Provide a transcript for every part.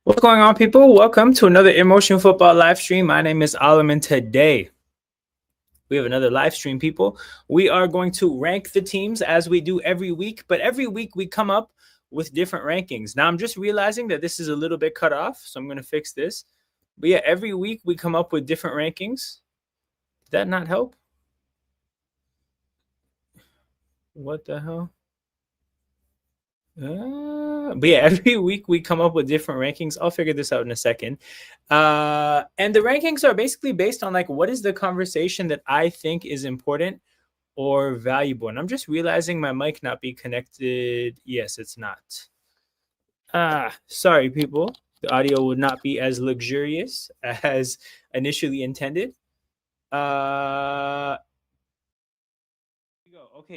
What's going on, people? Welcome to another Emotion Football live stream. My name is Alam, and today we have another live stream, people. We are going to rank the teams as we do every week, but every week we come up with different rankings. Now, I'm just realizing that this is a little bit cut off, so I'm going to fix this. But yeah, every week we come up with different rankings. Did that not help? What the hell? But yeah, every week we come up with different rankings. I'll figure this out in a second. And the rankings are basically based on like what is the conversation that I think is important or valuable. And I'm just realizing my mic not be connected. Yes, it's not. Sorry, people. The audio would not be as luxurious as initially intended. Okay,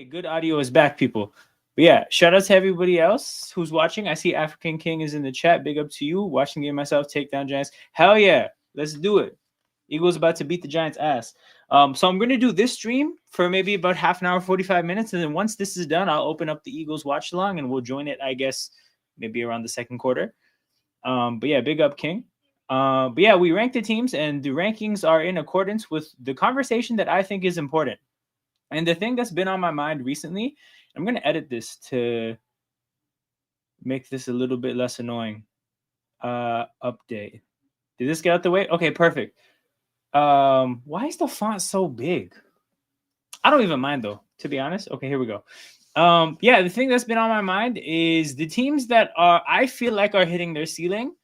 good audio is back, people. But yeah, shout out to everybody else who's watching. I see African King is in the chat. Big up to you. Watching me myself take down Giants. Hell yeah, let's do it. Eagles about to beat the Giants' ass. So I'm going to do this stream for maybe about half an hour, 45 minutes. And then once this is done, I'll open up the Eagles watch along and we'll join it, I guess, maybe around the second quarter. But yeah, big up, King. But yeah, we rank the teams and the rankings are in accordance with the conversation that I think is important. And the thing that's been on my mind recently, I'm going to edit this to make this a little bit less annoying. Update. Did this get out the way? Okay, perfect. Why is the font so big? I don't even mind though, to be honest. Okay, here we go. Yeah, the thing that's been on my mind is the teams that I feel like are hitting their ceiling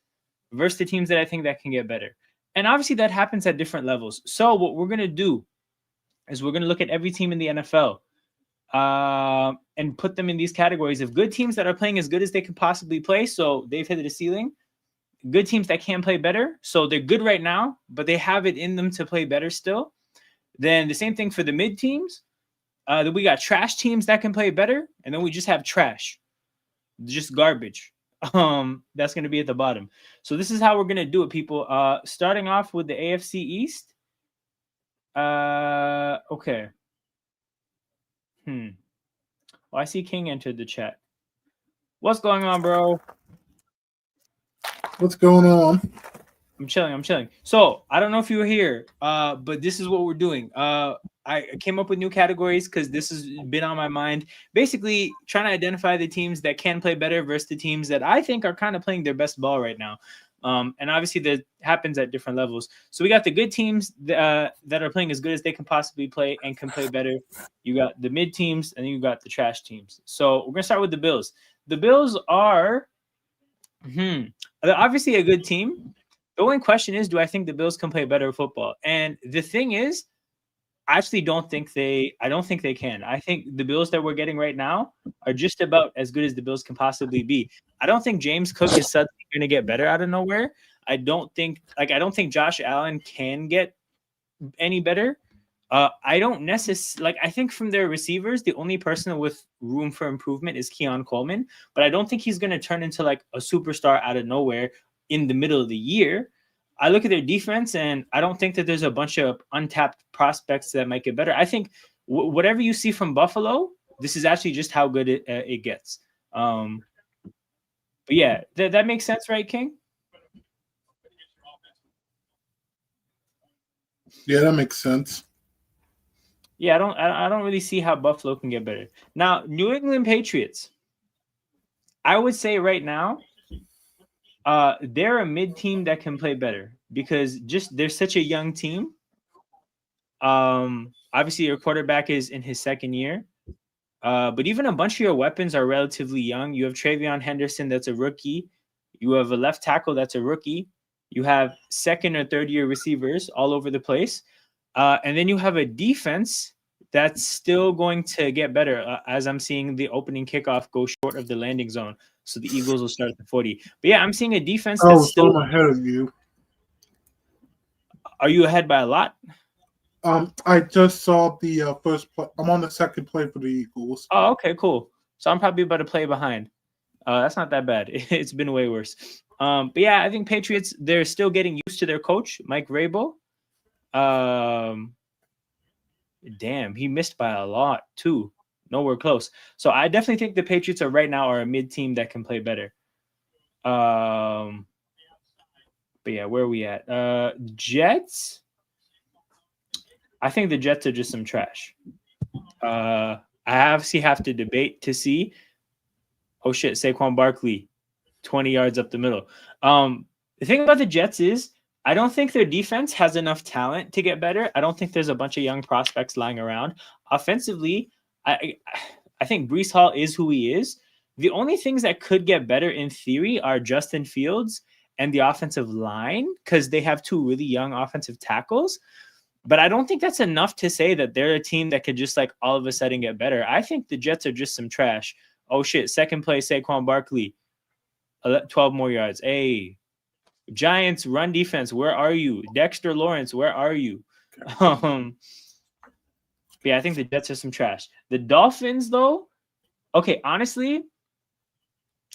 versus the teams that I think that can get better. And obviously that happens at different levels. So what we're going to do is we're going to look at every team in the NFL and put them in these categories of good teams that are playing as good as they can possibly play. So they've hit the ceiling. Good teams that can play better. So they're good right now, but they have it in them to play better still. Then the same thing for the mid teams. Then we got trash teams that can play better. And then we just have trash, just garbage. That's going to be at the bottom. So this is how we're going to do it, people. Starting off with the AFC East. Okay. Oh, I see King entered the chat. What's going on, bro? What's going on? I'm chilling. So I don't know if you were here, but this is what we're doing. I came up with new categories because this has been on my mind. Basically, trying to identify the teams that can play better versus the teams that I think are kind of playing their best ball right now. And obviously that happens at different levels. So we got the good teams that are playing as good as they can possibly play and can play better. You got the mid teams and then you got the trash teams. So we're going to start with the Bills. The Bills are they're obviously a good team. The only question is, do I think the Bills can play better football? And the thing is, I actually don't think they can. I think the Bills that we're getting right now are just about as good as the Bills can possibly be. I don't think James Cook is suddenly going to get better out of nowhere. I don't think Josh Allen can get any better. I don't necessarily I think from their receivers, the only person with room for improvement is Keon Coleman, but I don't think he's going to turn into like a superstar out of nowhere in the middle of the year. I look at their defense and I don't think that there's a bunch of untapped prospects that might get better. I think whatever you see from Buffalo, this is actually just how good it gets. But yeah, that makes sense, right, King? Yeah, that makes sense. Yeah, I don't really see how Buffalo can get better. Now, New England Patriots, I would say right now, they're a mid team that can play better because just they're such a young team. Obviously your quarterback is in his second year. But even a bunch of your weapons are relatively young. You have Travion Henderson, that's a rookie. You have a left tackle, that's a rookie. You have second or third year receivers all over the place. And then you have a defense that's still going to get better as I'm seeing the opening kickoff go short of the landing zone. So the Eagles will start at the 40. But yeah, I'm seeing a defense that's still... I'm ahead of you. Are you ahead by a lot? I just saw the first play. I'm on the second play for the Eagles. Oh, okay, cool. So I'm probably about to play behind. That's not that bad. It's been way worse. But yeah, I think Patriots, they're still getting used to their coach, Mike Vrabel. Damn, he missed by a lot too. Nowhere close. So I definitely think the Patriots right now are a mid team that can play better. But yeah, where are we at? Jets. I think the Jets are just some trash. I obviously have to debate to see. Oh shit, Saquon Barkley, 20 yards up the middle. The thing about the Jets is I don't think their defense has enough talent to get better. I don't think there's a bunch of young prospects lying around. Offensively, I think Brees Hall is who he is. The only things that could get better in theory are Justin Fields and the offensive line because they have two really young offensive tackles. But I don't think that's enough to say that they're a team that could just like all of a sudden get better. I think the Jets are just some trash. Oh shit, second place Saquon Barkley, 12 more yards. Hey, Giants run defense, where are you? Dexter Lawrence, where are you? Yeah, I think the Jets are some trash. The Dolphins, though, okay, honestly,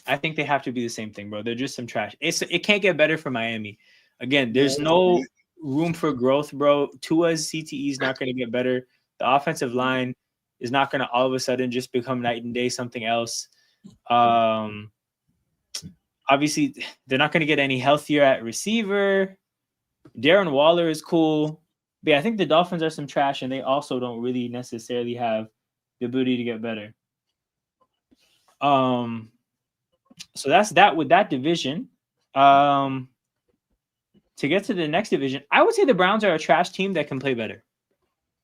I think they have to be the same thing, bro. They're just some trash. It can't get better for Miami. Again, there's no room for growth, bro. Tua's CTE is not going to get better. The offensive line is not going to all of a sudden just become night and day something else. Obviously, they're not going to get any healthier at receiver. Darren Waller is cool. But yeah, I think the Dolphins are some trash, and they also don't really necessarily have the ability to get better. So that's that with that division. To get to the next division, I would say the Browns are a trash team that can play better.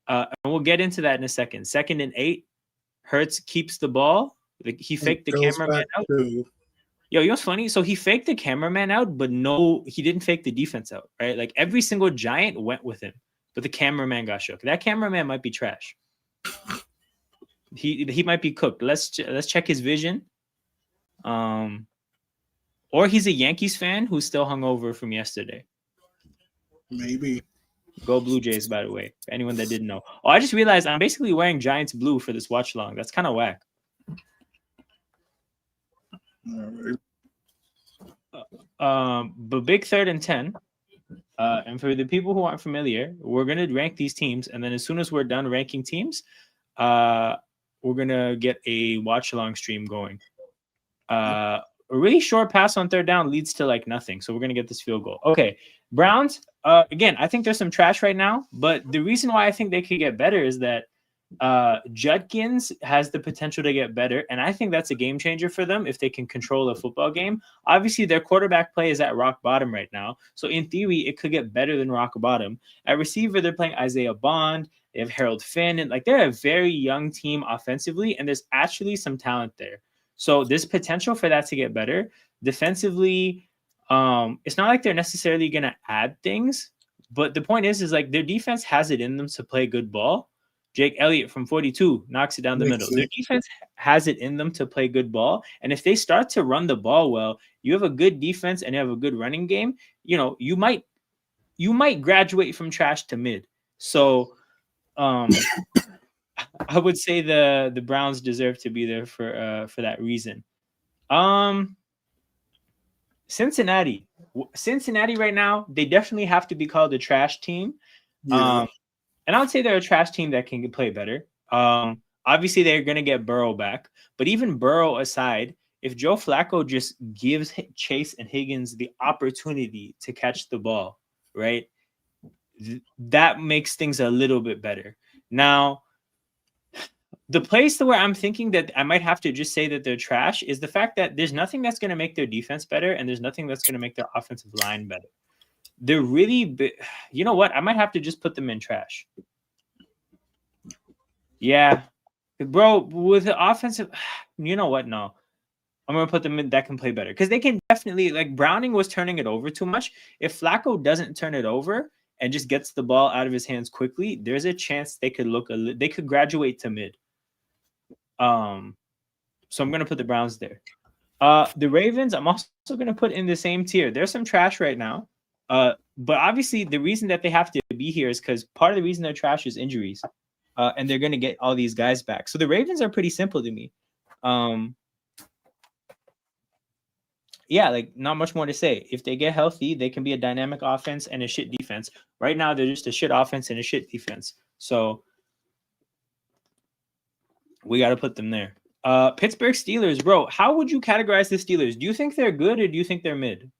And we'll get into that in a second. 2nd and 8. Hurts keeps the ball. He faked the cameraman out. Yo, you know what's funny? So he faked the cameraman out, but no, he didn't fake the defense out, right? Like every single Giant went with him, but the cameraman got shook. That cameraman might be trash. He might be cooked. Let's check his vision. Or he's a Yankees fan who's still hungover from yesterday. Maybe. Go Blue Jays, by the way. For anyone that didn't know. Oh, I just realized I'm basically wearing Giants blue for this watch long. That's kind of whack. But big 3rd and 10. And for the people who aren't familiar, we're gonna rank these teams, and then as soon as we're done ranking teams, we're gonna get a watch along stream going. A really short pass on 3rd down leads to like nothing, so we're gonna get this field goal. Okay, Browns. Again, I think there's some trash right now, but the reason why I think they could get better is that Judkins has the potential to get better, and I think that's a game changer for them if they can control a football game. Obviously, their quarterback play is at rock bottom right now, so in theory, it could get better than rock bottom. At receiver, they're playing Isaiah Bond. They have Harold Finn, and like they're a very young team offensively, and there's actually some talent there. So there's potential for that to get better. Defensively, it's not like they're necessarily going to add things, but the point is like their defense has it in them to play good ball. Jake Elliott from 42 knocks it down the middle. Their defense has it in them to play good ball. And if they start to run the ball well, you have a good defense and you have a good running game, you know, you might graduate from trash to mid. So I would say the Browns deserve to be there for that reason. Cincinnati right now, they definitely have to be called a trash team. Yeah. And I would say they're a trash team that can play better. Obviously, they're going to get Burrow back. But even Burrow aside, if Joe Flacco just gives Chase and Higgins the opportunity to catch the ball, right, that makes things a little bit better. Now, the place where I'm thinking that I might have to just say that they're trash is the fact that there's nothing that's going to make their defense better, and there's nothing that's going to make their offensive line better. They're really, you know what? I might have to just put them in trash. Yeah, bro, with the offensive, you know what? No, I'm going to put them in that can play better because they can definitely, like Browning was turning it over too much. If Flacco doesn't turn it over and just gets the ball out of his hands quickly, there's a chance they could they could graduate to mid. So I'm going to put the Browns there. The Ravens, I'm also going to put in the same tier. There's some trash right now. But obviously the reason that they have to be here is because part of the reason they're trash is injuries. And they're going to get all these guys back. So the Ravens are pretty simple to me. Yeah, like not much more to say. If they get healthy, they can be a dynamic offense and a shit defense. Right now, they're just a shit offense and a shit defense. So we got to put them there. Pittsburgh Steelers, bro. How would you categorize the Steelers? Do you think they're good or do you think they're mid?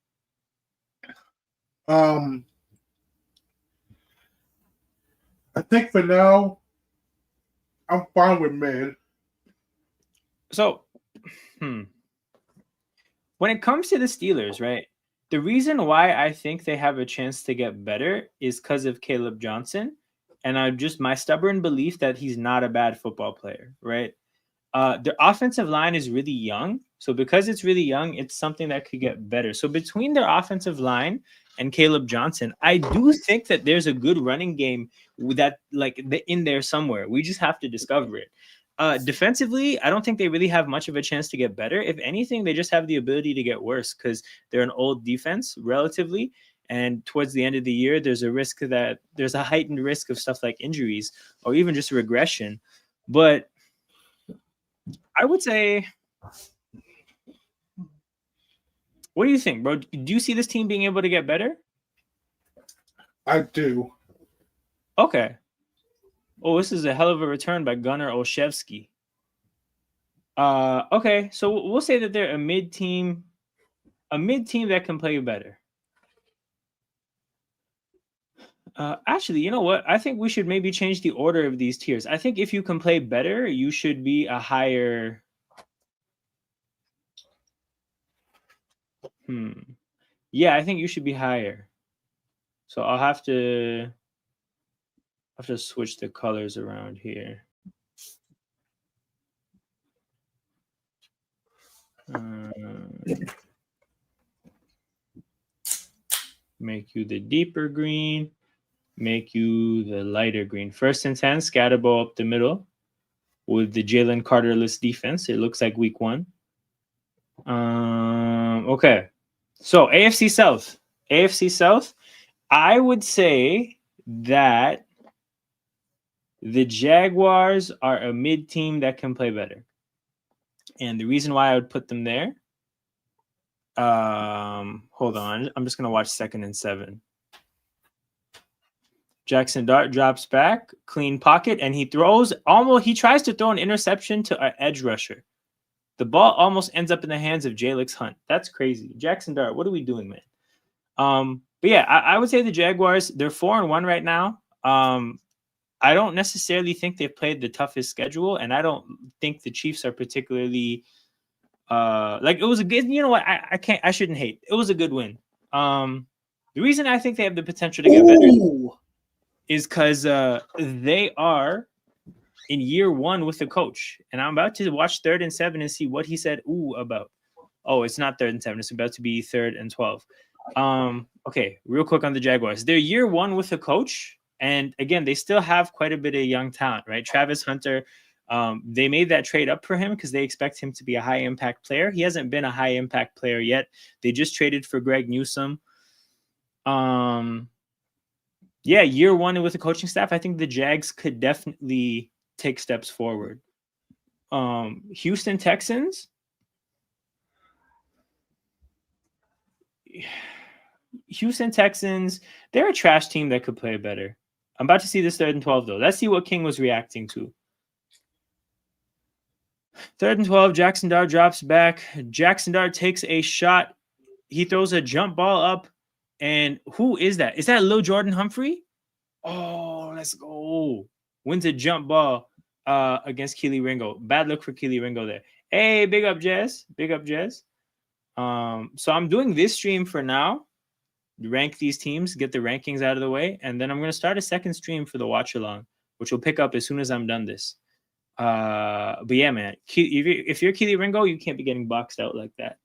I think for now, I'm fine with mid. So, when it comes to the Steelers, right? The reason why I think they have a chance to get better is because of Caleb Johnson, and my stubborn belief that he's not a bad football player, right? Their offensive line is really young, so because it's really young, it's something that could get better. So between their offensive line and Caleb Johnson, I do think that there's a good running game that in there somewhere. We just have to discover it. Defensively, I don't think they really have much of a chance to get better. If anything, they just have the ability to get worse because they're an old defense relatively. And towards the end of the year, there's a heightened risk of stuff like injuries or even just regression. But I would say, what do you think, bro? Do you see this team being able to get better? I do. Okay. Oh, this is a hell of a return by Gunnar Olszewski. Okay, so we'll say that they're a mid team that can play better. Actually, you know what? I think we should maybe change the order of these tiers. I think if you can play better, you should be a higher. Yeah, I think you should be higher. So I'll have to switch the colors around here. Make you the deeper green. Make you the lighter green. 1st and 10, scatter ball up the middle with the Jalen Carter-less defense. It looks like week 1. Okay. So AFC South. I would say that the Jaguars are a mid team that can play better. And the reason why I would put them there, hold on. I'm just going to watch 2nd and 7. Jackson Dart drops back, clean pocket, and he tries to throw an interception to an edge rusher. The ball almost ends up in the hands of Jalix Hunt. That's crazy. Jackson Dart, what are we doing, man? But yeah, I would say the Jaguars, they're 4-1 right now. I don't necessarily think they've played the toughest schedule, and I don't think the Chiefs are particularly it was a good, you know what? I shouldn't hate. It was a good win. The reason I think they have the potential to get better is because they are in year 1 with the coach. And I'm about to watch 3rd and 7 and see what he said about. Oh, it's not 3rd and 7. It's about to be 3rd and 12. Okay, real quick on the Jaguars. They're year 1 with the coach. And again, they still have quite a bit of young talent, right? Travis Hunter, they made that trade up for him because they expect him to be a high impact player. He hasn't been a high impact player yet. They just traded for Greg Newsome. Yeah, year 1 with the coaching staff, I think the Jags could definitely take steps forward. Houston Texans. They're a trash team that could play better. I'm about to see this 3rd and 12, though. Let's see what King was reacting to. 3rd and 12, Jackson Dart drops back. Jackson Dart takes a shot. He throws a jump ball up. And who is that? Is that Lil Jordan Humphrey? Oh, let's go. Wins a jump ball against Keely Ringo. Bad look for Keely Ringo there. Hey, big up, Jess. Big up, Jess. So I'm doing this stream for now. Rank these teams, get the rankings out of the way, and then I'm going to start a 2nd stream for the watch along, which will pick up as soon as I'm done this. But yeah, man, if you're Keely Ringo, you can't be getting boxed out like that.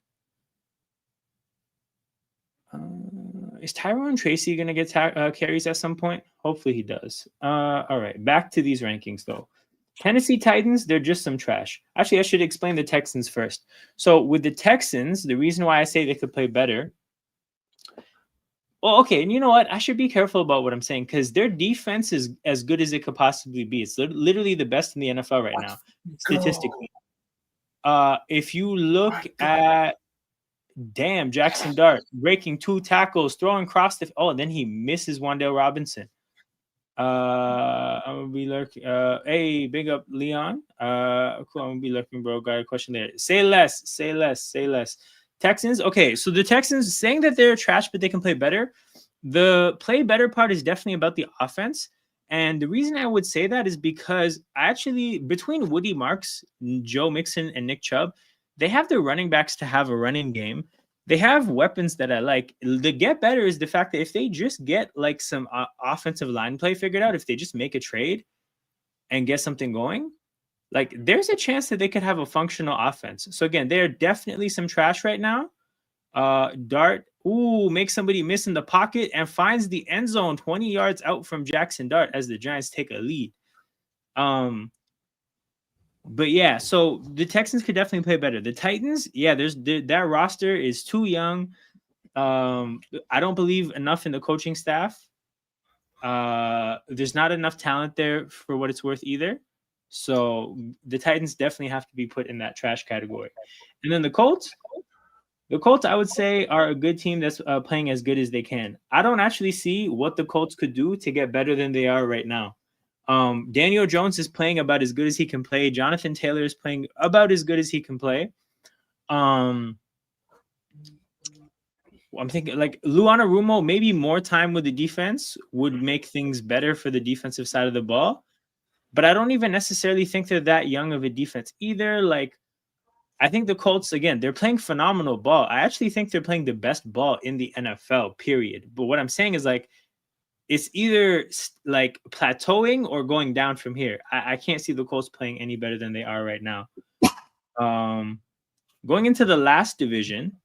Is Tyrone Tracy going to get carries at some point? Hopefully he does. All right, back to these rankings, though. Tennessee Titans, they're just some trash. Actually, I should explain the Texans first. So with the Texans, the reason why I say they could play better. Well, okay, and you know what? I should be careful about what I'm saying because their defense is as good as it could possibly be. It's literally the best in the NFL right now, statistically. If you look at, Jackson Dart breaking 2 tackles, throwing across and then he misses Wan'Dale Robinson. I'm gonna be lurking. Hey, big up Leon. Cool. I'm gonna be lurking, bro. Got a question there. Say less. Texans. Okay, so the Texans saying that they're trash, but they can play better. The play better part is definitely about the offense. And the reason I would say that is because actually between Woody Marks, Joe Mixon, and Nick Chubb, they have the running backs to have a running game. They have weapons that I like. The get better is the fact that if they just get like some offensive line play figured out, if they just make a trade and get something going, like there's a chance that they could have a functional offense. So again, they're definitely some trash right now. Dart, makes somebody miss in the pocket and finds the end zone 20 yards out from Jackson Dart as the Giants take a lead. But yeah, so the Texans could definitely play better. The Titans, yeah, that roster is too young. I don't believe enough in the coaching staff. There's not enough talent there for what it's worth either. So the Titans definitely have to be put in that trash category. And then the Colts, I would say, are a good team that's playing as good as they can. I don't actually see what the Colts could do to get better than they are right now. Daniel Jones is playing about as good as he can play. Jonathan Taylor is playing about as good as he can play. I'm thinking like Lou Anarumo, maybe more time with the defense would make things better for the defensive side of the ball. But I don't even necessarily think they're that young of a defense either. Like, I think the Colts, again, they're playing phenomenal ball. I actually think they're playing the best ball in the NFL, period. But what I'm saying is like, it's either like plateauing or going down from here. I can't see the Colts playing any better than they are right now. Going into the last division,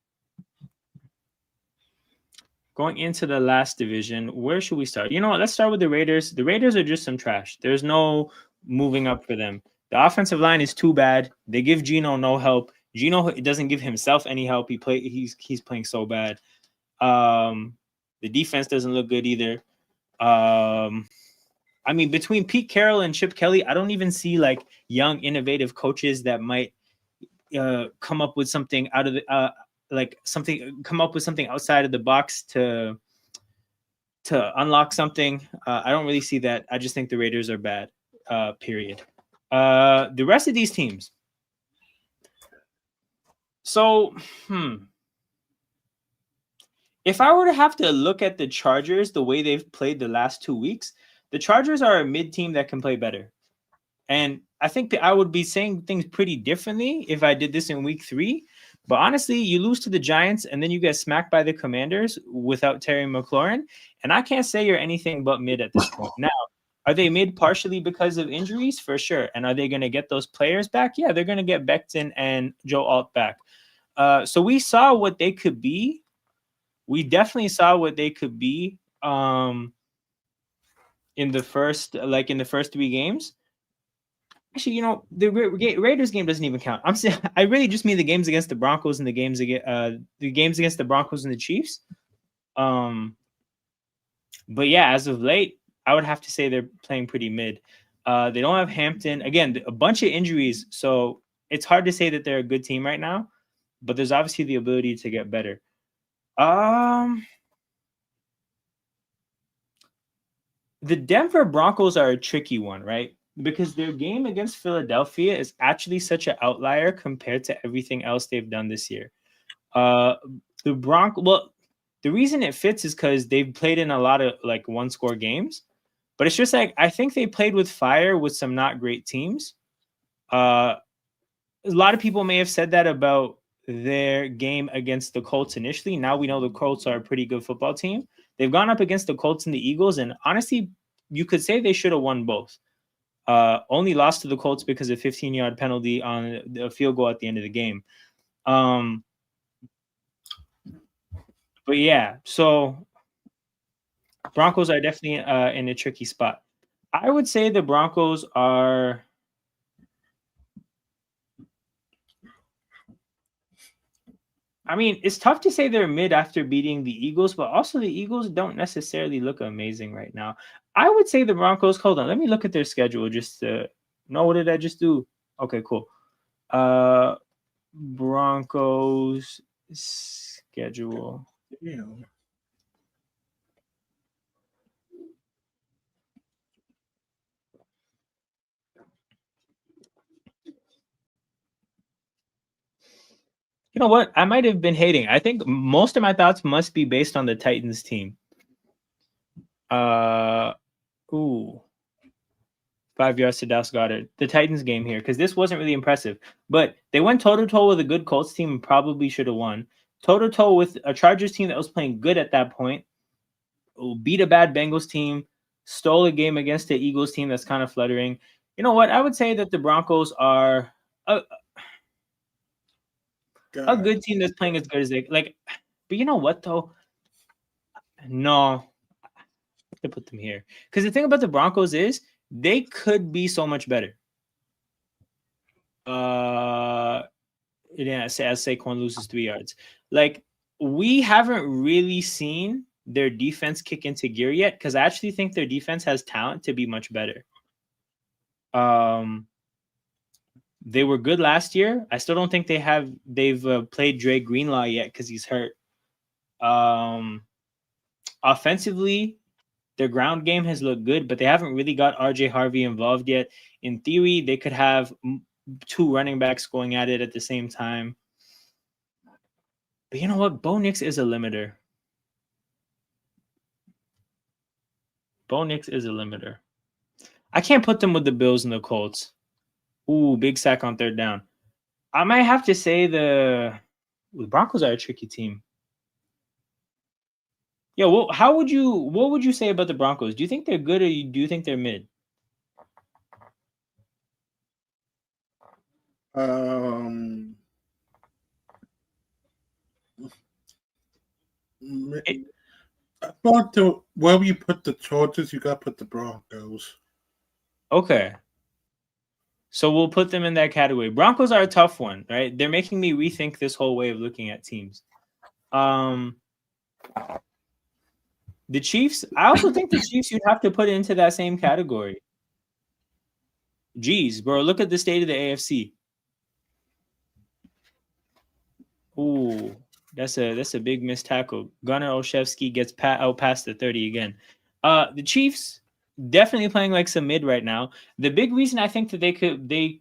where should we start? You know what? Let's start with the Raiders. The Raiders are just some trash. There's no moving up for them. The offensive line is too bad. They give Geno no help. Geno doesn't give himself any help. He's playing so bad. The defense doesn't look good either. I mean, between Pete Carroll and Chip Kelly, I don't even see like young, innovative coaches that might come up with something out of the come up with something outside of the box to unlock something. I don't really see that. I just think the Raiders are bad. Period. The rest of these teams. So, if I were to have to look at the Chargers the way they've played the last 2 weeks, the Chargers are a mid team that can play better. And I think that I would be saying things pretty differently if I did this in week 3. But honestly, you lose to the Giants and then you get smacked by the Commanders without Terry McLaurin. And I can't say you're anything but mid at this point. Now, are they mid partially because of injuries? For sure. And are they going to get those players back? Yeah, they're going to get Becton and Joe Alt back. So we saw what they could be. We definitely saw what they could be in the first 3 games. Actually, you know, the Raiders game doesn't even count. I really just mean the games against the Broncos and the games against the Broncos and the Chiefs. But yeah, as of late, I would have to say they're playing pretty mid. They don't have Hampton. Again, a bunch of injuries, so it's hard to say that they're a good team right now. But there's obviously the ability to get better. The Denver Broncos are a tricky one, right? Because their game against Philadelphia is actually such an outlier compared to everything else they've done this year. The reason it fits is because they've played in a lot of like 1-score games, but it's just like I think they played with fire with some not great teams. A lot of people may have said that about their game against the Colts initially. Now we know the Colts are a pretty good football team. They've gone up against the Colts and the Eagles, and honestly, you could say they should have won both. Only lost to the Colts because of 15-yard penalty on the field goal at the end of the game. But yeah, so Broncos are definitely in a tricky spot. I would say the Broncos are. I mean, it's tough to say they're mid after beating the Eagles, but also the Eagles don't necessarily look amazing right now. I would say the Broncos, hold on, let me look at their schedule just to know. What did I just do? Okay, cool. Broncos schedule. Yeah. You know what? I might have been hating. I think most of my thoughts must be based on the Titans team. Ooh. 5 yards to Dallas Goddard. The Titans game here, because this wasn't really impressive. But they went toe-to-toe with a good Colts team and probably should have won. Toe-to-toe with a Chargers team that was playing good at that point. Beat a bad Bengals team. Stole a game against the Eagles team that's kind of fluttering. You know what? I would say that the Broncos are a good team that's playing as good as they like. But you know what, though? No. I have to put them here. Because the thing about the Broncos is they could be so much better. Yeah, as Saquon loses 3 yards. Like, we haven't really seen their defense kick into gear yet, because I actually think their defense has talent to be much better. They were good last year. I still don't think they've played Dre Greenlaw yet because he's hurt. Offensively, their ground game has looked good, but they haven't really got RJ Harvey involved yet. In theory, they could have 2 running backs going at it at the same time. But you know what? Bo Nix is a limiter. Bo Nix is a limiter. I can't put them with the Bills and the Colts. Ooh, big sack on 3rd down. I might have to say the Broncos are a tricky team. Yeah, well, what would you say about the Broncos? Do you think they're good or do you think they're mid? I thought wherever you put the Chargers, you got to put the Broncos. Okay. So we'll put them in that category. Broncos are a tough one, right? They're making me rethink this whole way of looking at teams. The Chiefs, I also think the Chiefs you'd have to put into that same category. Jeez, bro, look at the state of the AFC. Ooh, that's a big missed tackle. Gunnar Olszewski gets out past the 30 again. The Chiefs definitely playing like some mid right now. The big reason I think that they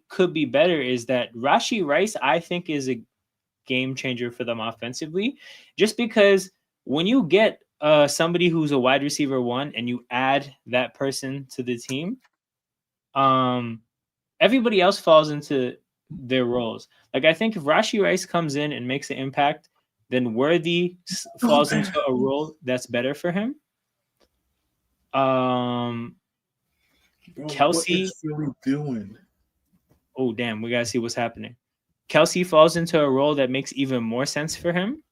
could be better is that Rashee Rice, I think, is a game changer for them offensively, just because when you get somebody who's a wide receiver 1 and you add that person to the team, everybody else falls into their roles. Like, I think if Rashee Rice comes in and makes an impact, then Worthy falls into a role that's better for him. Kelsey, what is Philly doing? Oh damn, we gotta see what's happening. Kelsey falls into a role that makes even more sense for him.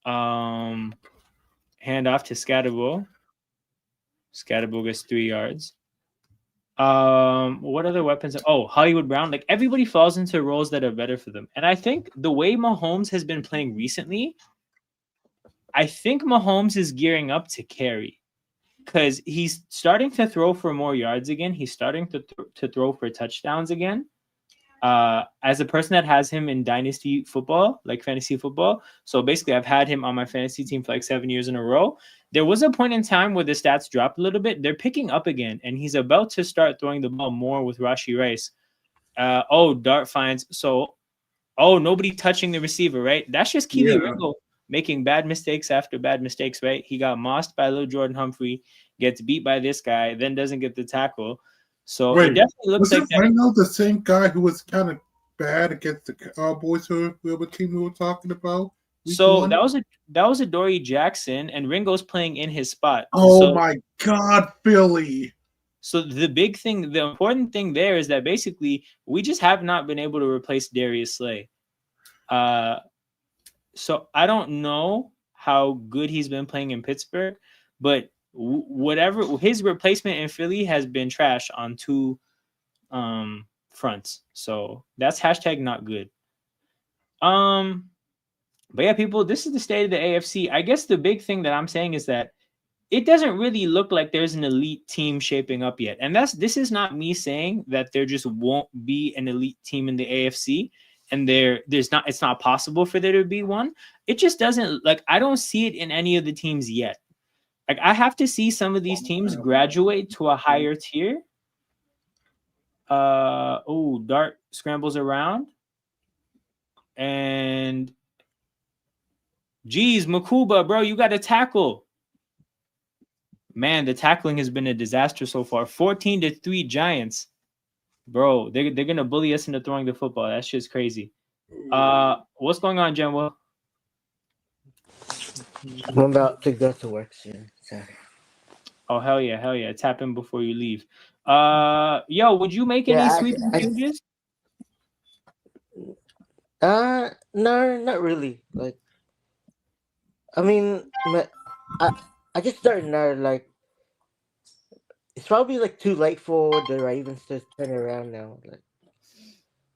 Hand off to Scatterbull. Scatterbull gets 3 yards. What other weapons? Oh, Hollywood Brown. Like, everybody falls into roles that are better for them. And I think the way Mahomes has been playing recently, I think Mahomes is gearing up to carry, because he's starting to throw for more yards again. He's starting to throw for touchdowns again. As a person that has him in dynasty football, like fantasy football, so basically I've had him on my fantasy team for like 7 years in a row. There was a point in time where the stats dropped a little bit. They're picking up again, and he's about to start throwing the ball more with Rashee Rice. Dart finds. So, nobody touching the receiver, right? That's just Keely Ringo making bad mistakes after bad mistakes, right? He got mossed by little Jordan Humphrey, gets beat by this guy, then doesn't get the tackle. So it definitely looks like that. Ringo the same guy who was kind of bad against the Cowboys, or whoever team we were talking about? So that was Adoree Jackson, and Ringo's playing in his spot. Oh my God, Philly! So the important thing there is that basically we just have not been able to replace Darius Slay. So I don't know how good he's been playing in Pittsburgh, but whatever, his replacement in Philly has been trash on 2 fronts. So that's #not good. But yeah, people, this is the state of the AFC. I guess the big thing that I'm saying is that it doesn't really look like there's an elite team shaping up yet. And this is not me saying that there just won't be an elite team in the AFC and it's not possible for there to be one. It just doesn't, like, I don't see it in any of the teams yet. Like, I have to see some of these teams graduate to a higher tier. Dart scrambles around. And geez, Makuba, bro, you got to tackle. Man, the tackling has been a disaster so far. 14-3 Giants. Bro, they're gonna bully us into throwing the football. That's just crazy. What's going on, Jen? I'm about to go to work soon. So Oh hell yeah! Tap in before you leave. Yo, would you make any yeah, sweeping changes? no, not really. Like, I mean, I, I just don't know. Like, it's probably like too late for the Ravens to turn around now. Like,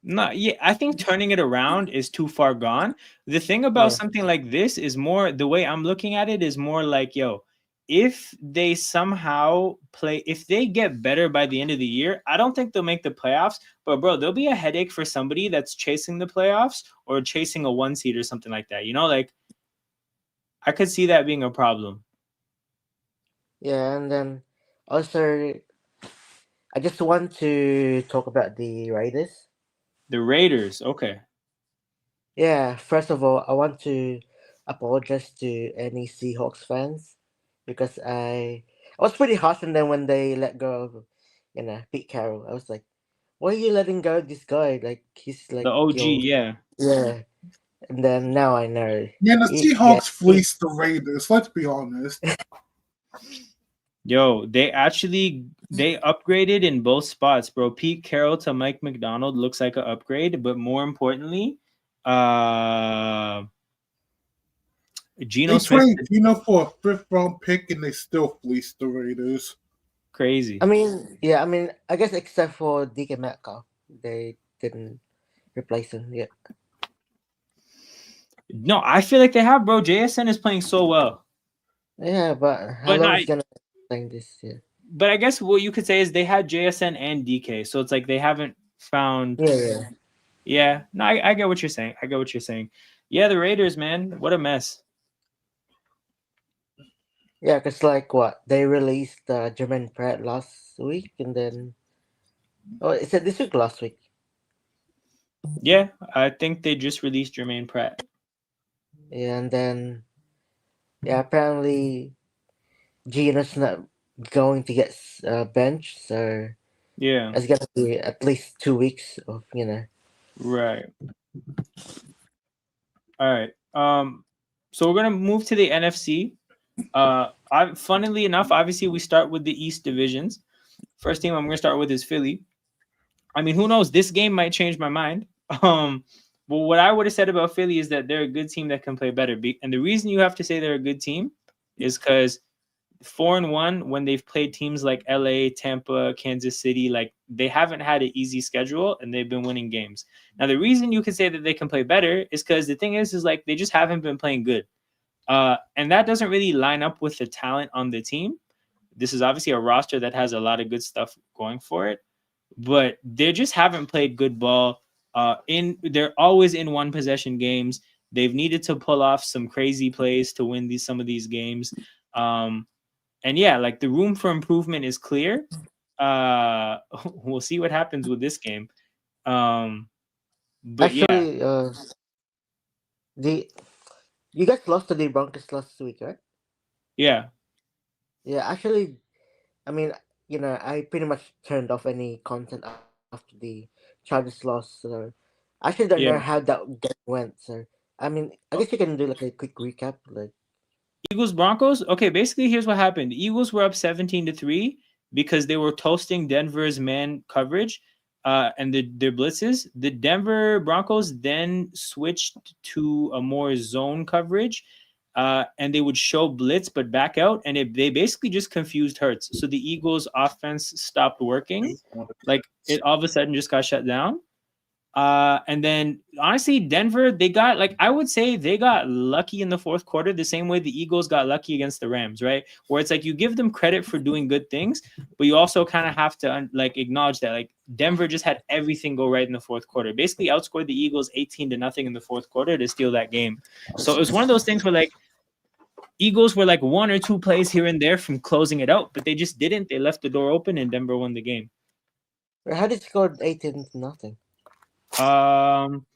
No, yeah, I think turning it around is too far gone. The thing about yeah, something like this is more the way I'm looking at it is more like, yo, if they somehow play, if they get better by the end of the year, I don't think they'll make the playoffs. But bro, there'll be a headache for somebody that's chasing the playoffs or chasing a one seed or something like that. You know, like I could see that being a problem. yeah, and then also I just want to talk about the Raiders. The Raiders, okay. Yeah, first of all, I want to apologize to any Seahawks fans because I was pretty harsh on them when they let go of, Pete Carroll. I was like, why are you letting go of this guy? Like he's The like OG, your yeah. yeah. And then now I know. Yeah, the Yeah, Seahawks fleeced the Raiders. Let's be honest. Yo, they upgraded in both spots, bro. Pete Carroll to Mike McDonald looks like an upgrade, but more importantly, uh Geno They Smith traded Gino for a fifth-round pick, and they still fleeced the Raiders. I crazy. mean, yeah, I mean, I guess except for DK Metcalf, they didn't replace him yet. No, I feel like they have, bro. JSN is playing so well. Yeah, but how But long not is gonna playing this year? but I guess what you could say is they had JSN and DK. So it's like they haven't found Yeah, yeah, yeah. No, I get what you're saying. I get what you're saying. Yeah, the Raiders, man. What a mess. yeah. Cause like what they released Jermaine Pratt last week, and then it said this week last week. Yeah, I think they just released Jermaine Pratt. Yeah, and then yeah, apparently Gino's not going to get benched, so Yeah, it's gonna be at least 2 weeks of right. All right. So we're gonna move to the NFC. Funnily enough, obviously we start with the East divisions. First team I'm gonna start with is Philly. I mean, who knows? This game might change my mind. But what I would have said about Philly is that they're a good team that can play better. And the reason you have to say they're a good team is because 4-1 when they've played teams like LA, Tampa, Kansas City, like they haven't had an easy schedule and they've been winning games. Now the reason you can say that they can play better is because the thing is like they just haven't been playing good. And that doesn't really line up with the talent on the team. This is obviously a roster that has a lot of good stuff going for it, but they just haven't played good ball. They're always in one possession games. They've needed to pull off some crazy plays to win some of these games. And yeah, like the room for improvement is clear. We'll see what happens with this game. Um, but yeah, Actually, the you guys lost to the Broncos last week, right? yeah, Yeah, actually, I mean, I pretty much turned off any content after the Chargers loss, so I actually don't know how yeah. that game went. So, I mean, I guess you can do like a quick recap, like. Eagles Broncos. Okay, basically here's what happened. The Eagles were up 17-3 because they were toasting Denver's man coverage and their blitzes. The Denver Broncos then switched to a more zone coverage. And they would show blitz but back out, and they basically just confused Hurts. So the Eagles' offense stopped working. Like it all of a sudden just got shut down. And then honestly, Denver, they got like I would say they got lucky in the fourth quarter, the same way the Eagles got lucky against the Rams, right? Where it's like you give them credit for doing good things, but you also kind of have to like acknowledge that like Denver just had everything go right in the fourth quarter. Basically, outscored the Eagles 18-0 in the fourth quarter to steal that game. So it was one of those things where like Eagles were like one or two plays here and there from closing it out, but they just didn't. They left the door open, and Denver won the game. How did you score 18-0? Um,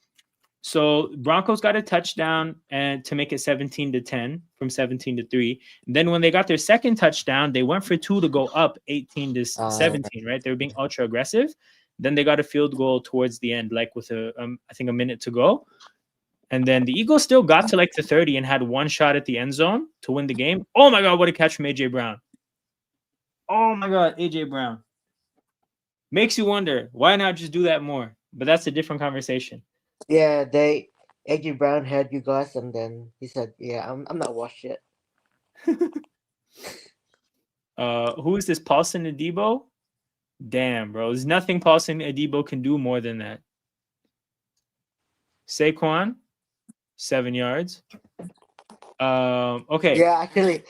So Broncos got a touchdown and to make it 17-10 from 17-3. Then when they got their second touchdown, they went for 2 to go up 18-17, right? They were being ultra aggressive. Then they got a field goal towards the end, like with I think a minute to go. And then the Eagles still got to like the 30 and had one shot at the end zone to win the game. Oh my God, what a catch from AJ Brown. Oh my God, AJ Brown. Makes you wonder, why not just do that more? But that's a different conversation. Yeah, AJ Brown had you guys, and then he said, "Yeah, I'm not washed yet." Who is this? Paulson Adebo? Damn, bro. There's nothing Paulson Adebo can do more than that. Saquon, 7 yards. Okay. Yeah, actually,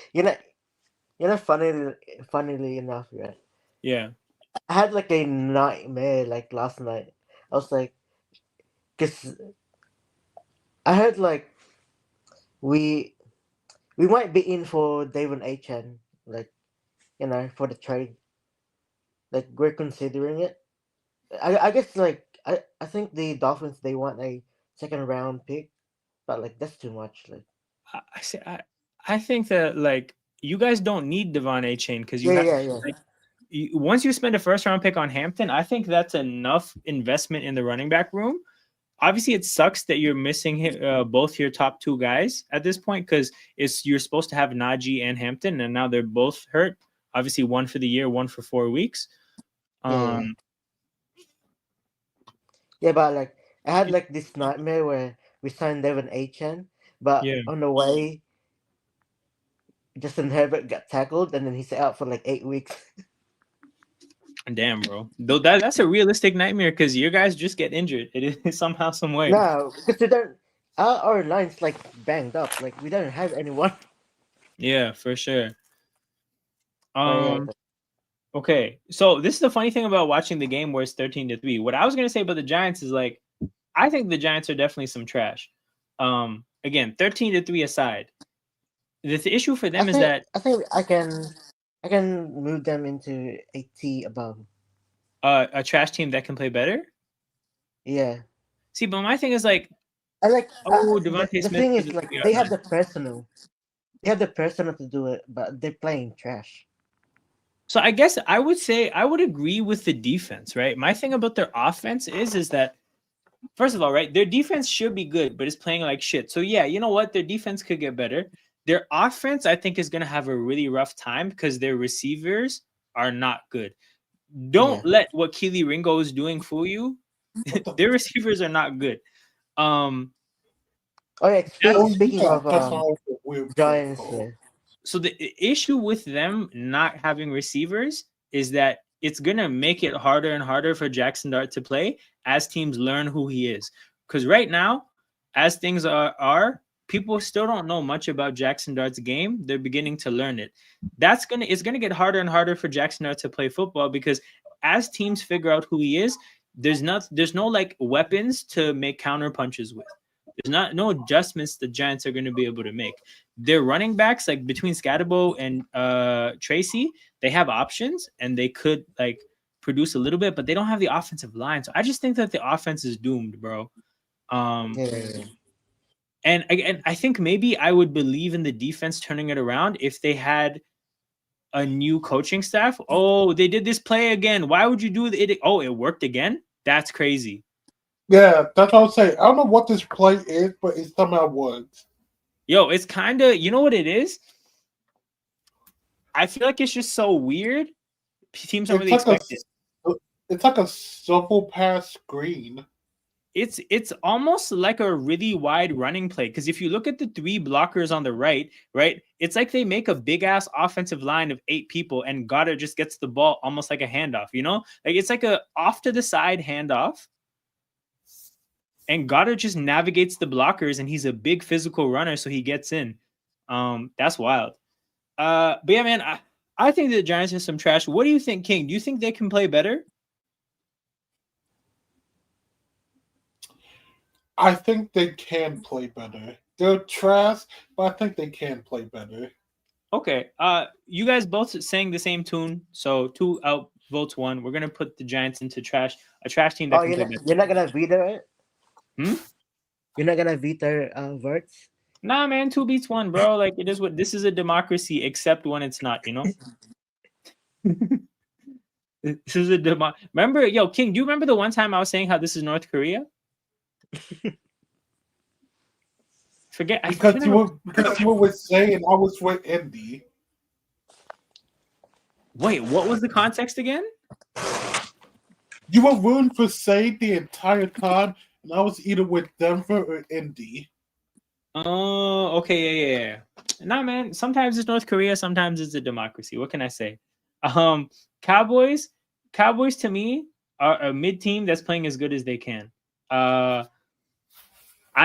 funnily enough, yeah. Yeah. I had like a nightmare like last night. I was like, cause I heard like we might be in for Davon Achan, like for the trade. Like we're considering it. I guess like I think the Dolphins they want a second round pick, but like that's too much. Like I think that like you guys don't need Devon Achane because you yeah have yeah yeah like once you spend a first round pick on Hampton, I think that's enough investment in the running back room. Obviously, it sucks that you're missing both your top 2 guys at this point because you're supposed to have Najee and Hampton, and now they're both hurt. Obviously, one for the year, one for 4 weeks. yeah. Yeah, but like I had like this nightmare where we signed Devon Achan, but Yeah. on the way, Justin Herbert got tackled, and then he's out for like 8 weeks. Damn, bro. Though that's a realistic nightmare because your guys just get injured. It is somehow, some way. No, because we don't. Our line's like banged up. Like we don't have anyone. Yeah, for sure. But yeah, Okay, so this is the funny thing about watching the game where it's 13-3. What I was gonna say about the Giants is like, I think the Giants are definitely some trash. Again, 13-3 aside, the issue for them is that I think I can move them into a T above. a trash team that can play better. Yeah. See, but my thing is like, I like. Devontae The Smith. thing is, like, they have the personnel. They have the personnel to do it, but they're playing trash. So I guess I would say I would agree with the defense, right? My thing about their offense is that first of all, right, their defense should be good, but it's playing like shit. So yeah, you know what? Their defense could get better. Their offense, I think, is gonna have a really rough time because their receivers are not good. Don't let what Keely Ringo is doing fool you. Their receivers are not good. Oh yeah, speaking of Giants, so the issue with them not having receivers is that it's gonna make it harder and harder for Jackson Dart to play as teams learn who he is. Because right now, as things are, people still don't know much about Jackson Dart's game. They're beginning to learn it. It's gonna get harder and harder for Jackson Dart to play football because as teams figure out who he is, there's no like weapons to make counter punches with. There's no adjustments the Giants are going to be able to make. Their running backs, like between Scatterbo and Tracy, they have options and they could like produce a little bit, but they don't have the offensive line. So I just think that the offense is doomed, bro. And I think maybe I would believe in the defense turning it around if they had a new coaching staff. Oh, they did this play again. Why would you do it? Oh, it worked again? That's crazy. Yeah, that's what I was saying. I don't know what this play is, but it somehow works. Yo, it's kind of, you know what it is? I feel like it's just so weird. Teams don't really expect it. It's like a simple pass screen. It's almost like a really wide running play because if you look at the 3 blockers on the right, it's like they make a big ass offensive line of 8 people and Goddard just gets the ball almost like a handoff, you know? Like it's like a off to the side handoff. And Goddard just navigates the blockers and he's a big physical runner, so he gets in. That's wild. But yeah, man, I think the Giants are some trash. What do you think, King? Do you think they can play better? I think they can play better. They're trash, but I think they can play better. Okay. You guys both sang the same tune, so 2 outvotes 1. We're gonna put the Giants into trash. A trash team that can play better. You're not gonna veto it? You're not gonna veto Verts? Nah, man, 2 beats 1, bro. Like it is what this is a democracy, except when it's not. You know. This is a demo. Remember, yo, King, do you remember the one time I was saying how this is North Korea? Forget. I Because can't you remember. were with Say and I was with Indy. Wait, what was the context again? You were rooting for Say the entire time, and I was either with Denver or Indy. Oh, okay, yeah. Nah, man. Sometimes it's North Korea, sometimes it's a democracy. What can I say? Cowboys, Cowboys to me are a mid team that's playing as good as they can. I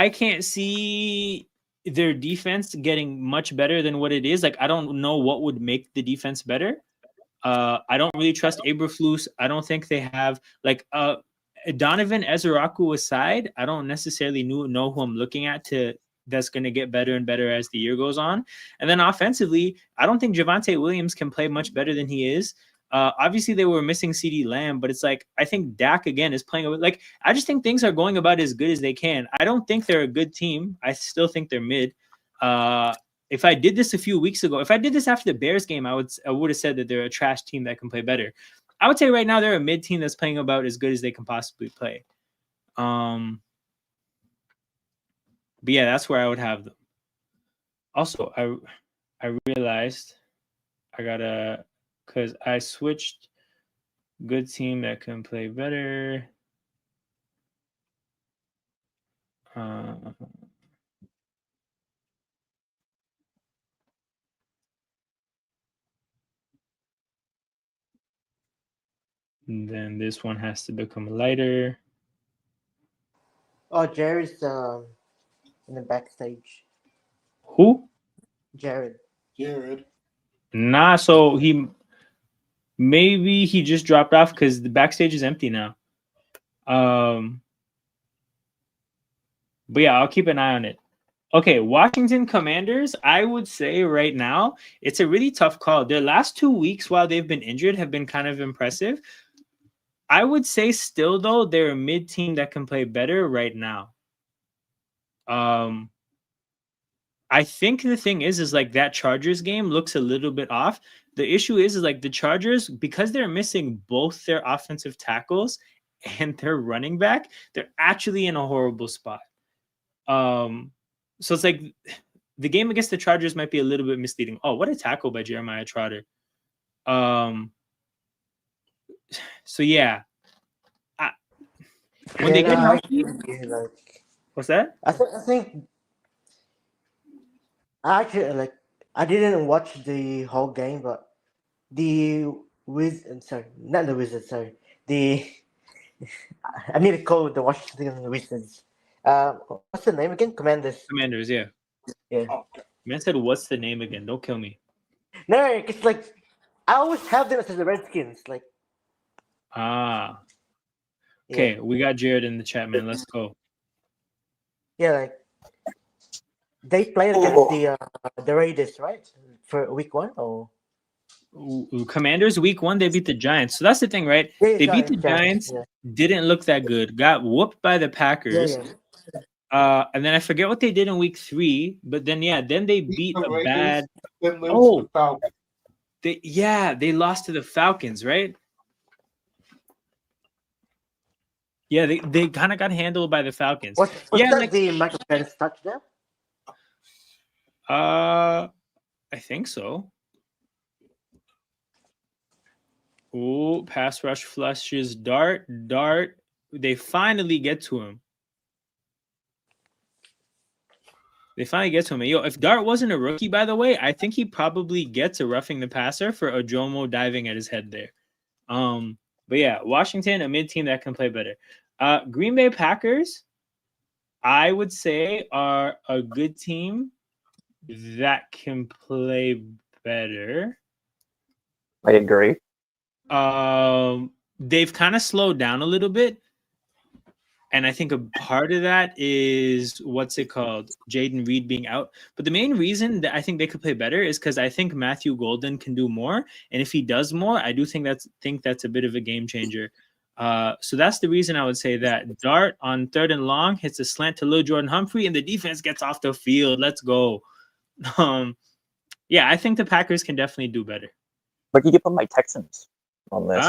can't see their defense getting much better than what it is. Like, I don't know what would make the defense better. I don't really trust Aberflus. I don't think they have like Donovan Ezeraku aside. I don't necessarily know who I'm looking at to that's going to get better and better as the year goes on. And then offensively, I don't think Javonte Williams can play much better than he is. Obviously, they were missing CeeDee Lamb, but it's like I think Dak again is playing like I just think things are going about as good as they can. I don't think they're a good team. I still think they're mid. If I did this a few weeks ago, if I did this after the Bears game, I would have said that they're a trash team that can play better. I would say right now they're a mid team that's playing about as good as they can possibly play. But yeah, that's where I would have them. Also, I realized I gotta because I switched good team that can play better. And then this one has to become lighter. Oh, Jared's in the backstage. Who? Jared. Nah, so maybe he just dropped off because the backstage is empty now. But yeah, I'll keep an eye on it. Okay, Washington Commanders, I would say right now, it's a really tough call. Their last 2 weeks while they've been injured have been kind of impressive. I would say still, though, they're a mid team that can play better right now. I think the thing is like that Chargers game looks a little bit off. The issue is like the Chargers, because they're missing both their offensive tackles and their running back, they're actually in a horrible spot. So it's like the game against the Chargers might be a little bit misleading. Oh, what a tackle by Jeremiah Trotter. So yeah. When they get healthy, what's that? I think actually I didn't watch the whole game, but the not the Wizards, sorry. I need to call the Washington Wizards. What's the name again? Commanders. Commanders, yeah. Yeah. Man said, "What's the name again? Don't kill me." No, it's like I always have them as the Redskins. Like. Okay, we got Jared in the chat, man. Let's go. Yeah, like they played against the Raiders, right? For week 1 or Commanders week 1, they beat the Giants. So that's the thing, right? Yeah, they beat the Giants, didn't look that good, got whooped by the Packers. And then I forget what they did in week 3, but then then they beat a bad. They lost to the Falcons, right? Yeah, they kind of got handled by the Falcons. Was that the Michael Penix touchdown? I think so. Oh, pass rush flushes Dart. They finally get to him. Yo, if Dart wasn't a rookie, by the way, I think he probably gets a roughing the passer for Ojomo diving at his head there. But yeah, Washington, a mid team that can play better. Green Bay Packers, I would say, are a good team that can play better. I agree. They've kind of slowed down a little bit. And I think a part of that is Jaden Reed being out. But the main reason that I think they could play better is because I think Matthew Golden can do more. And if he does more, I do think that's a bit of a game changer. So that's the reason I would say that. Dart on 3rd and long hits a slant to Lil Jordan Humphrey, and the defense gets off the field. Let's go. Yeah, I think the Packers can definitely do better. But you can put my Texans on this.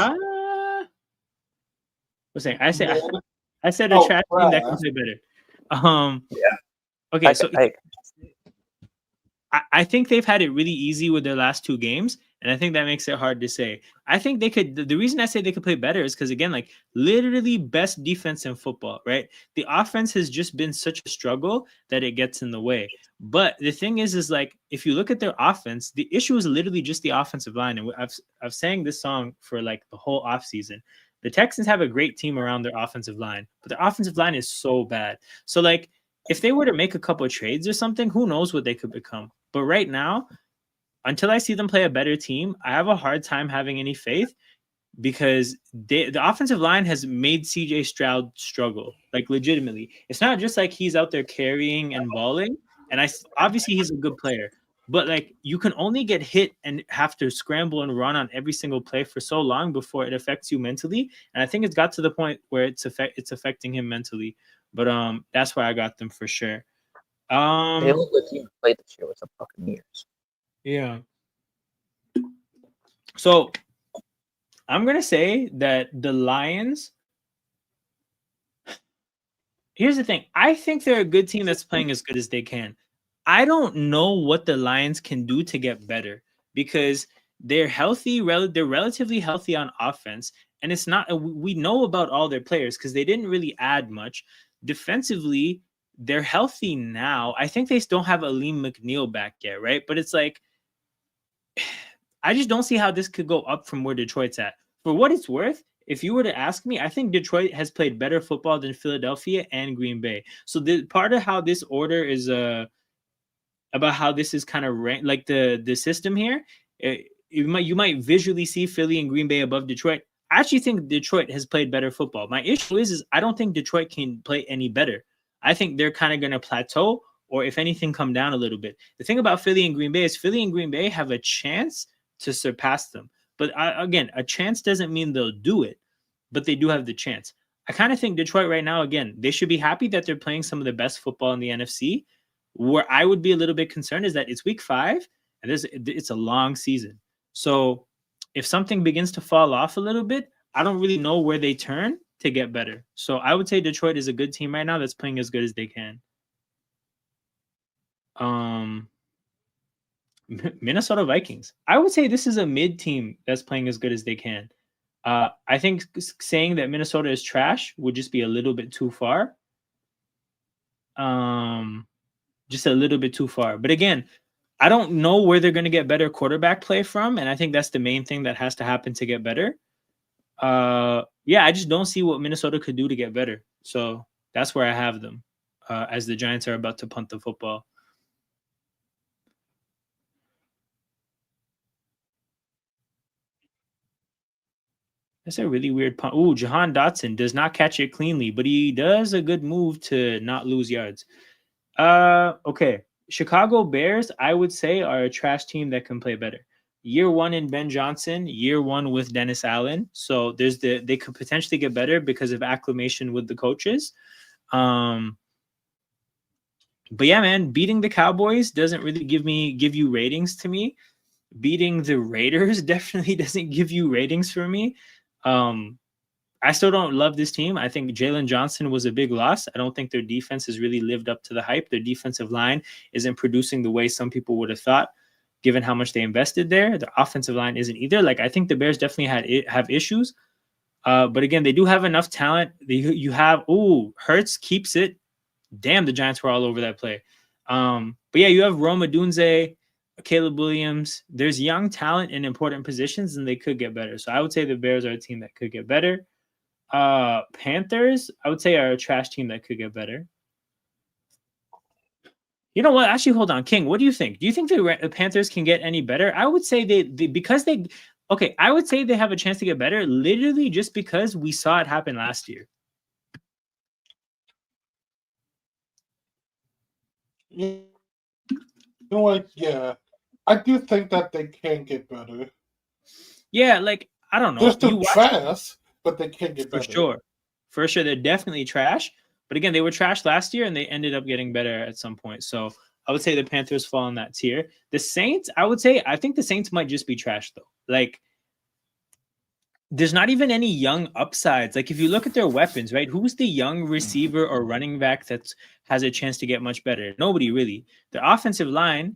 What's saying? I said a Oh, trash team that can trash. play better. Yeah. Okay, so I think they've had it really easy with their last 2 games, and I think that makes it hard to say. I think they could. The reason I say they could play better is because, again, like literally best defense in football, right? The offense has just been such a struggle that it gets in the way. But the thing is like if you look at their offense, the issue is literally just the offensive line. And I've sang this song for like the whole offseason. The Texans have a great team around their offensive line, but their offensive line is so bad. So like if they were to make a couple of trades or something, who knows what they could become. But right now, until I see them play a better team, I have a hard time having any faith because the offensive line has made CJ Stroud struggle, like legitimately. It's not just like he's out there carrying and balling, and obviously he's a good player, but like you can only get hit and have to scramble and run on every single play for so long before it affects you mentally. And I think it's got to the point where it's affecting him mentally. But that's why I got them for sure. The only good team to play this year was the Buccaneers. Yeah. So I'm gonna say that the Lions. Here's the thing. I think they're a good team that's playing as good as they can. I don't know what the Lions can do to get better because they're healthy. They're relatively healthy on offense, and it's not. We know about all their players because they didn't really add much. Defensively, they're healthy now. I think they still don't have Aleem McNeil back yet, right? But it's like I just don't see how this could go up from where Detroit's at. For what it's worth, if you were to ask me, I think Detroit has played better football than Philadelphia and Green Bay. So the part of how this order is about how this is kind of like the system here, you might visually see Philly and Green Bay above Detroit. I actually think Detroit has played better football. My issue is I don't think Detroit can play any better. I think they're kind of going to plateau or if anything come down a little bit. The thing about Philly and Green Bay is Philly and Green Bay have a chance to surpass them. But again, a chance doesn't mean they'll do it, but they do have the chance. I kind of think Detroit right now, again, they should be happy that they're playing some of the best football in the NFC. Where I would be a little bit concerned is that it's week 5 and it's a long season. So if something begins to fall off a little bit, I don't really know where they turn to get better. So I would say Detroit is a good team right now that's playing as good as they can. Minnesota Vikings. I would say this is a mid team that's playing as good as they can. I think saying that Minnesota is trash would just be a little bit too far. Just a little bit too far. But again, I don't know where they're going to get better quarterback play from, and I think that's the main thing that has to happen to get better. Yeah, I just don't see what Minnesota could do to get better. So that's where I have them as the Giants are about to punt the football. That's a really weird punt. Ooh, Jahan Dotson does not catch it cleanly, but he does a good move to not lose yards. Okay. Chicago Bears, I would say, are a trash team that can play better. Year 1 in Ben Johnson, year 1 with Dennis Allen. So they could potentially get better because of acclimation with the coaches. But yeah, man, beating the Cowboys doesn't really give you ratings to me. Beating the Raiders definitely doesn't give you ratings for me. I still don't love this team. I think Jalen Johnson was a big loss. I don't think their defense has really lived up to the hype. Their defensive line isn't producing the way some people would have thought, given how much they invested there. Their offensive line isn't either. Like, I think the Bears definitely have issues. But again, they do have enough talent. You have, Hurts keeps it. Damn, the Giants were all over that play. But yeah, you have Rome Odunze, Caleb Williams. There's young talent in important positions, and they could get better. So I would say the Bears are a team that could get better. Panthers, I would say, are a trash team that could get better. You know what? Actually, hold on. King, what do you think? Do you think the Panthers can get any better? I would say I would say they have a chance to get better literally just because we saw it happen last year. You know what? Yeah. I do think that they can get better. Yeah, like, I don't know. They're still trash, but they can get for better. sure. For sure, they're definitely trash. But again, they were trash last year, and they ended up getting better at some point. So I would say the Panthers fall in that tier. The Saints, I think the Saints might just be trash though. Like, there's not even any young upsides. Like, if you look at their weapons, right? Who's the young receiver or running back that has a chance to get much better? Nobody really. Their offensive line,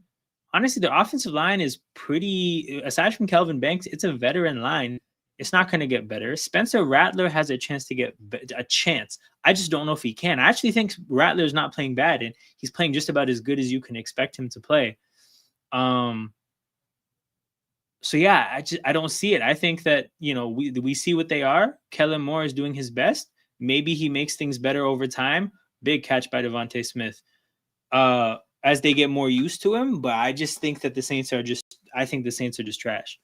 honestly, their offensive line is pretty. Aside from Kelvin Banks, it's a veteran line. It's not going to get better. Spencer Rattler has a chance to get a chance. I just don't know if he can. I actually think Rattler's not playing bad, and he's playing just about as good as you can expect him to play. So yeah, I don't see it. I think that, you know, we see what they are. Kellen Moore is doing his best. Maybe he makes things better over time. Big catch by Devontae Smith. As they get more used to him, but I just think that the Saints are just trash.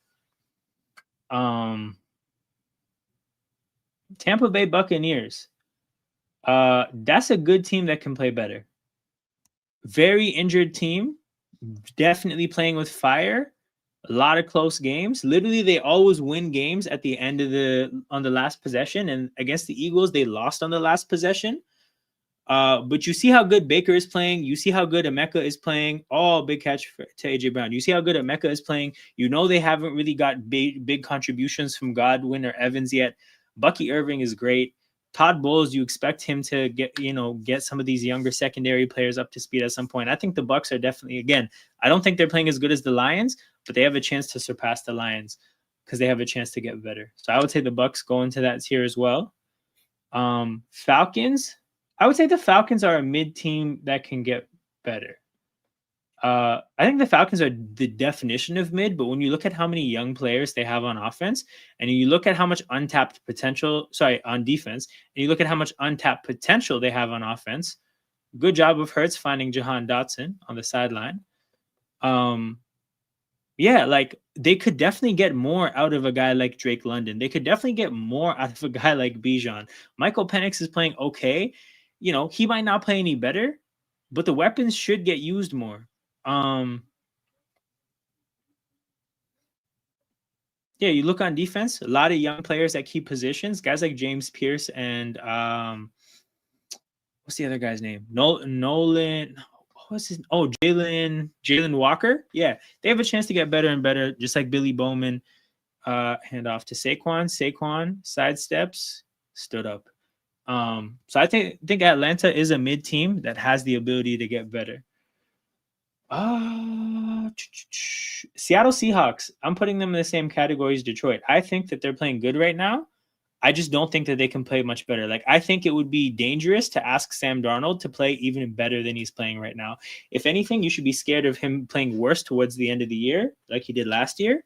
Tampa Bay Buccaneers. That's a good team that can play better. Very injured team. Definitely playing with fire. A lot of close games. Literally, they always win games at the end of on the last possession. And against the Eagles, they lost on the last possession. But you see how good Baker is playing. You see how good Emeka is playing. Oh, big catch to AJ Brown. You see how good Emeka is playing. You know they haven't really got big contributions from Godwin or Evans yet. Bucky Irving is great. Todd Bowles, you expect him to get some of these younger secondary players up to speed at some point. I think the Bucs are definitely, again, I don't think they're playing as good as the Lions, but they have a chance to surpass the Lions because they have a chance to get better. So I would say the Bucs go into that tier as well. Falcons, I would say the Falcons are a mid team that can get better. I think the Falcons are the definition of mid, but when you look at how many young players they have on offense, and you look at how much untapped potential, on defense, and you look at how much untapped potential they have on offense, good job of Hurts finding Jahan Dotson on the sideline. Yeah, like they could definitely get more out of a guy like Drake London. They could definitely get more out of a guy like Bijan. Michael Penix is playing okay. You know, he might not play any better, but the weapons should get used more. Yeah, you look on defense, a lot of young players at key positions, guys like James Pierce and what's the other guy's name? Nolan. What's his? Oh, Jalen Walker. Yeah, they have a chance to get better and better, just like Billy Bowman. Hand off to Saquon. Saquon sidesteps, stood up. So I think Atlanta is a mid team that has the ability to get better. Seattle Seahawks. I'm putting them in the same category as Detroit. I think that they're playing good right now. I just don't think that they can play much better. Like, I think it would be dangerous to ask Sam Darnold to play even better than he's playing right now. If anything, you should be scared of him playing worse towards the end of the year, like he did last year.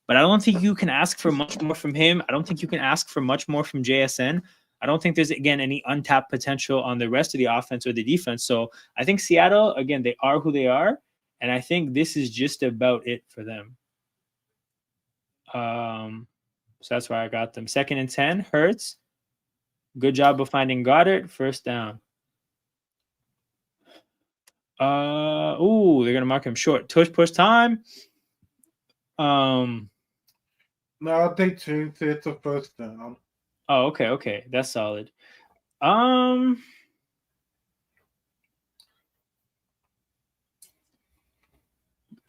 But I don't think you can ask for much more from him. I don't think you can ask for much more from JSN. I don't think there's, again, any untapped potential on the rest of the offense or the defense. So I think Seattle, again, they are who they are. And I think this is just about it for them. So that's why I got them. 2nd and 10, Hurts. Good job of finding Goddard. First down. They're gonna mark him short. Tush push time. No, they changed it to first down. Oh, okay. That's solid.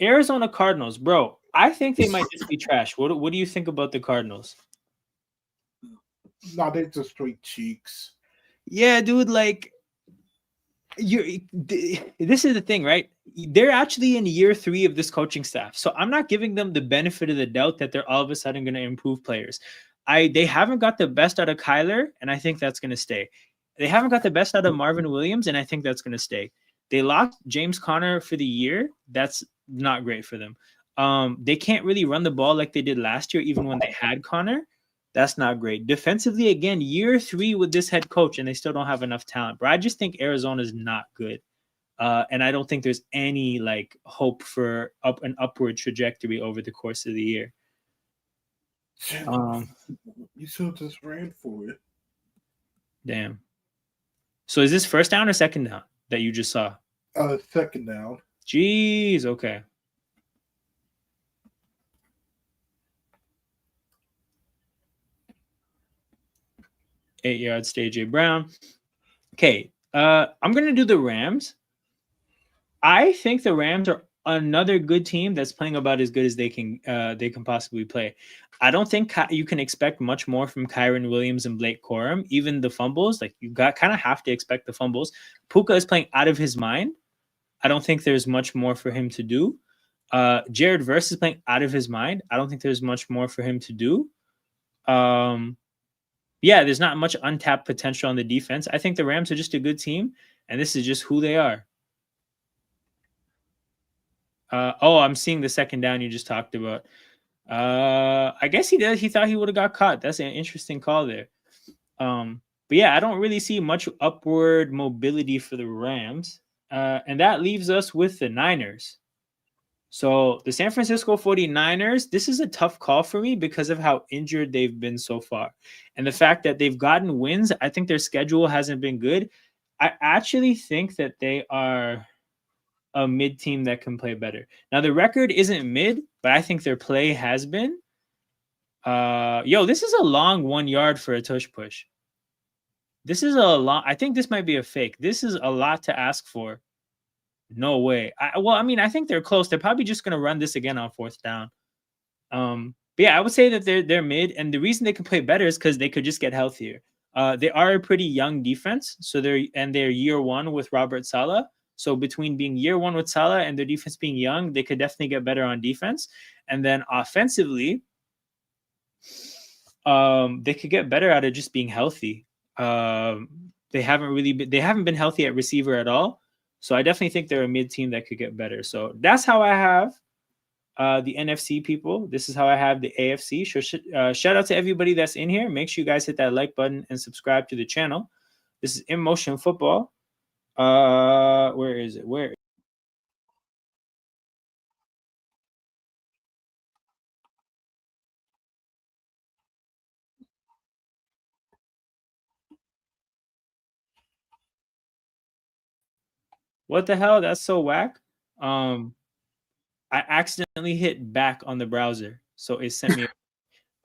Arizona Cardinals, bro. I think they might just be trash. What do you think about the Cardinals? No, they're just straight cheeks. Yeah, dude, like this is the thing, right? They're actually in year 3 of this coaching staff. So I'm not giving them the benefit of the doubt that they're all of a sudden going to improve players. They haven't got the best out of Kyler, and I think that's going to stay. They haven't got the best out of Marvin Williams, and I think that's going to stay. They lost James Conner for the year. That's not great for them. They can't really run the ball like they did last year, even when they had Conner. That's not great. Defensively, again, year 3 with this head coach, and they still don't have enough talent. But I just think Arizona is not good. And I don't think there's any like hope for an upward trajectory over the course of the year. You should have just ran for it. Damn. So is this first down or second down that you just saw? Second down. Jeez, okay. 8 yards to AJ Brown. Okay, I'm gonna do the Rams. I think the Rams are another good team that's playing about as good as they can possibly play. I don't think you can expect much more from Kyron Williams and Blake Corum. Even the fumbles, like you got kind of have to expect the fumbles. Puka is playing out of his mind. I don't think there's much more for him to do. Jared Verse is playing out of his mind. I don't think there's much more for him to do. Yeah, there's not much untapped potential on the defense. I think the Rams are just a good team, and this is just who they are. I'm seeing the second down you just talked about. I guess he did. He thought he would have got caught. That's an interesting call there. But yeah, I don't really see much upward mobility for the Rams. And that leaves us with the Niners. So the San Francisco 49ers, this is a tough call for me because of how injured they've been so far. And the fact that they've gotten wins, I think their schedule hasn't been good. I actually think that they are a mid team that can play better. Now the record isn't mid, but I think their play has been. This is a long 1 yard for a tush push. This is a lot. I think this might be a fake. This is a lot to ask for. No way. I think they're close. They're probably just going to run this again on 4th down. But yeah, I would say that they're mid, and the reason they can play better is because they could just get healthier. They are a pretty young defense, so they're year one with Robert Saleh. So between being year one with Saleh and their defense being young, they could definitely get better on defense. And then offensively, they could get better out of just being healthy. They haven't been healthy at receiver at all. So I definitely think they're a mid team that could get better. So that's how I have the NFC people. This is how I have the AFC. Shout out to everybody that's in here. Make sure you guys hit that like button and subscribe to the channel. This is In Motion Football. Where is it? What the hell? That's so whack. I accidentally hit back on the browser, so it sent me.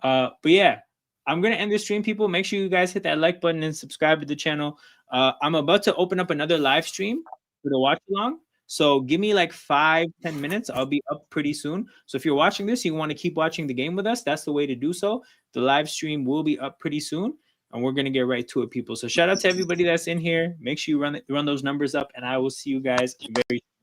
But yeah, I'm gonna end the stream, people. Make sure you guys hit that like button and subscribe to the channel. I'm about to open up another live stream for the watch along. So give me like 5-10 minutes. I'll be up pretty soon. So if you're watching this, you want to keep watching the game with us, that's the way to do so. The live stream will be up pretty soon, and we're gonna get right to it, people. So shout out to everybody that's in here. Make sure you run those numbers up, and I will see you guys very soon.